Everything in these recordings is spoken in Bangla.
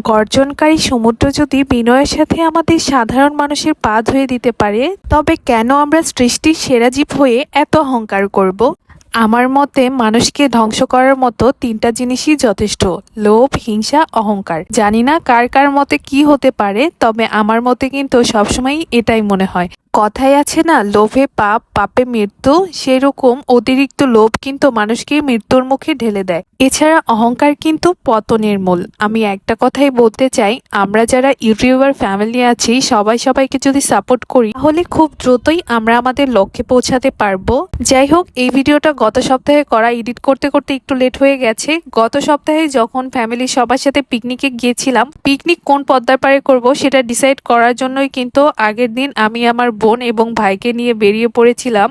গর্জনকারী সমুদ্র যদি বিনয়ের সাথে আমাদের সাধারণ মানুষের পা ধুয়ে দিতে পারে, তবে কেন আমরা সৃষ্টির সেরা জীব হয়ে এত অহংকার করব? আমার মতে মানুষকে ধ্বংস করার মতো তিনটা জিনিসই যথেষ্ট: লোভ, হিংসা, অহংকার। জানি না কার কার মতে কি হতে পারে, তবে আমার মতে কিন্তু সবসময়ই এটাই মনে হয়। কথায় আছে না, লোভে পাপ, পাপে মৃত্যু। সেরকম অতিরিক্ত লোভ কিন্তু মানুষকে মৃত্যুর মুখে ঢেলে দেয়। এছাড়া অহংকার কিন্তু পতনের মূল। আমি একটা কথাই বলতে চাই, আমরা যারা ইউটিউবার ফ্যামিলি আছি সবাইকে যদি সাপোর্ট করি, তাহলে খুব দ্রুতই আমরা আমাদের লক্ষ্যে পৌঁছাতে পারবো। যাই হোক, এই ভিডিওটা গত সপ্তাহে করা, এডিট করতে করতে একটু লেট হয়ে গেছে। গত সপ্তাহে যখন ফ্যামিলির সবার সাথে পিকনিকে গিয়েছিলাম, পিকনিক কোন পদ্মার পাড়ে করব সেটা ডিসাইড করার জন্যই কিন্তু আগের দিন আমি আমার বোন এবং ভাইকে নিয়ে বেরিয়ে পড়েছিলাম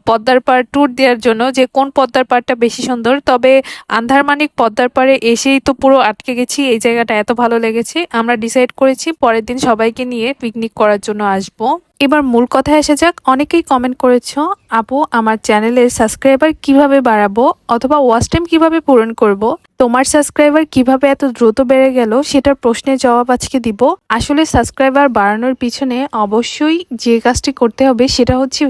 পদ্মার পাড় ট্যুর দেওয়ার জন্য, যে কোন পদ্মার পাড়টা বেশি সুন্দর। তবে আন্ধারমানিক পদ্মার পাড়ে এসেই তো পুরো আটকে গেছি। এই জায়গাটা এত ভালো লেগেছে, আমরা ডিসাইড করেছি পরের দিন সবাইকে নিয়ে পিকনিক করার জন্য আসবো। এবার মূল কথায় আসা যাক। অনেকেই কমেন্ট করেছো, আপু আমার চ্যানেলের সাবস্ক্রাইবার কিভাবে বাড়াবো অথবা ওয়াচ টাইম কিভাবে পূরণ করব। তোমার সাবস্ক্রাইবার কিভাবে এত দ্রুত বেড়ে গেল সেটার প্রশ্নের জবাব আজকে দিব। আসলে সাবস্ক্রাইবার বাড়ানোর পিছনে অবশ্যই যে কাজটি করতে হবে সেটা হচ্ছে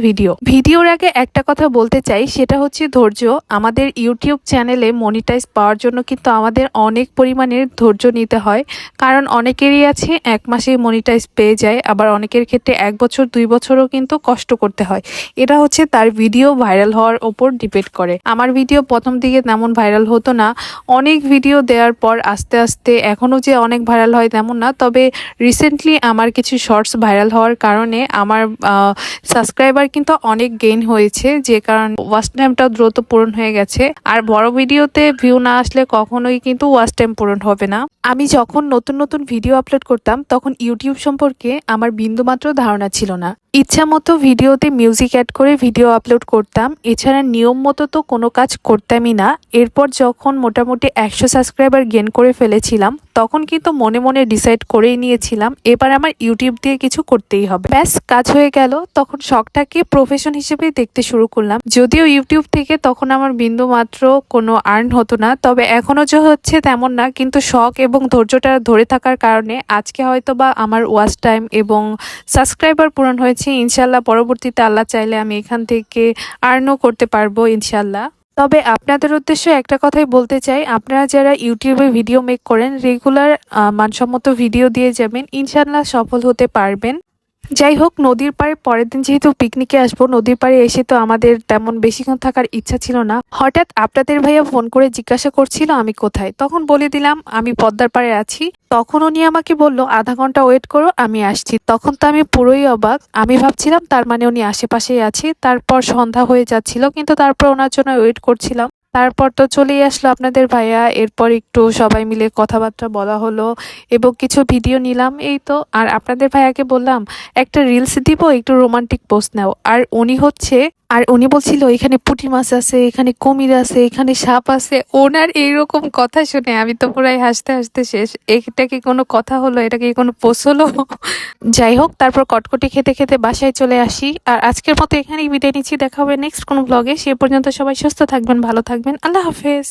ভিডিওর আগে একটা কথা বলতে চাই, সেটা হচ্ছে ধৈর্য। আমাদের ইউটিউব চ্যানেলে মনিটাইজ পাওয়ার জন্য কিন্তু আমাদের অনেক পরিমাণের ধৈর্য নিতে হয়। কারণ অনেকেরই আছে 1 মাসে মনিটাইজ পেয়ে যায়, আবার অনেকের ক্ষেত্রে 1 বছর 2 বছরও কিন্তু কষ্ট করতে হয়। এটা হচ্ছে তার ভিডিও ভাইরাল হওয়ার ওপর ডিপেন্ড করে। আমার ভিডিও প্রথম দিকে তেমন ভাইরাল হতো না, অনেক ভিডিও দেওয়ার পর আস্তে আস্তে এখনও যে অনেক ভাইরাল হয় তেমন না। তবে রিসেন্টলি আমার কিছু শর্টস ভাইরাল হওয়ার কারণে আমার সাবস্ক্রাইবার কিন্তু অনেক গেইন হয়েছে, যে কারণ ওয়াচ টাইমটাও দ্রুত পূরণ হয়ে গেছে। আর বড় ভিডিওতে ভিউ না আসলে কখনোই কিন্তু ওয়াচ টাইম পূরণ হবে না। আমি যখন নতুন নতুন ভিডিও আপলোড করতাম তখন ইউটিউব সম্পর্কে আমার বিন্দুমাত্র ধারণা ছিল না। ইচ্ছা মতো ভিডিওতে মিউজিক অ্যাড করে ভিডিও আপলোড করতাম, এছাড়া নিয়ম মতো তো কোনো কাজ করতামই না। এরপর যখন মোটামুটি 100 সাবস্ক্রাইবার গেইন করে ফেলেছিলাম, তখন কিন্তু মনে মনে ডিসাইড করেই নিয়েছিলাম এবার আমার ইউটিউব দিয়ে কিছু করতেই হবে। ব্যাস, কাজ হয়ে গেল। তখন শখটাকে প্রফেশন হিসেবে দেখতে শুরু করলাম। যদিও ইউটিউব থেকে তখন আমার বিন্দু মাত্র কোনো আর্ন হতো না, তবে এখনও যে হচ্ছে তেমন না, কিন্তু শখ এবং ধৈর্যটা ধরে থাকার কারণে আজকে হয়তো বা আমার ওয়াচ টাইম এবং সাবস্ক্রাইবার পূরণ হয়েছে। ইনশাল্লাহ পরবর্তীতে আল্লাহ চাইলে আমি এখান থেকে আর্নও করতে পারবো ইনশাল্লাহ। তবে আপনাদের উদ্দেশ্যে একটা কথাই বলতে চাই, আপনারা যারা ইউটিউবে ভিডিও মেক করেন, রেগুলার মানসম্মত ভিডিও দিয়ে যাবেন, ইনশাল্লাহ সফল হতে পারবেন। যাই হোক, নদীর পাড়ে পরের দিন যেহেতু পিকনিকে আসবো, নদীর পাড়ে এসে তো আমাদের তেমন বেশিক্ষণ থাকার ইচ্ছা ছিল না। হঠাৎ আপনাদের ভাইয়া ফোন করে জিজ্ঞাসা করছিল আমি কোথায়। তখন বলে দিলাম আমি পদ্মার পাড়ে আছি। তখন উনি আমাকে বলল আধা ঘন্টা ওয়েট করো, আমি আসছি। তখন তো আমি পুরোই অবাক। আমি ভাবছিলাম তার মানে উনি আশেপাশেই আছে। তারপর সন্ধ্যা হয়ে যাচ্ছিল, কিন্তু তারপর ওনার জন্য ওয়েট করছিলাম। তারপর তো চলেই আসলো আপনাদের ভাইয়া। এরপর একটু সবাই মিলে কথাবার্তা বলা হলো এবং কিছু ভিডিও নিলাম, এই তো। আর আপনাদের ভাইয়াকে বললাম একটা রিলস দিব, একটু রোমান্টিক পোস্ট নাও। আর উনি বলছিল এখানে পুঁটি মাছ আছে, এখানে কুমির আছে, এখানে সাপ আছে। ওনার এইরকম কথা শুনে আমি তো পুরাই হাসতে হাসতে শেষ। এটা কি কোনো কথা হলো? এটা কি কোনো পোস্ট হলো? যাই হোক, তারপর কটকটি খেতে খেতে বাসায় চলে আসি। আর আজকের মতো এখানেই বিদায় নিচ্ছি। দেখা হবে নেক্সট কোনো ব্লগে। সে পর্যন্ত সবাই সুস্থ থাকবেন, ভালো থাকবেন। আল্লাহ হাফেজ।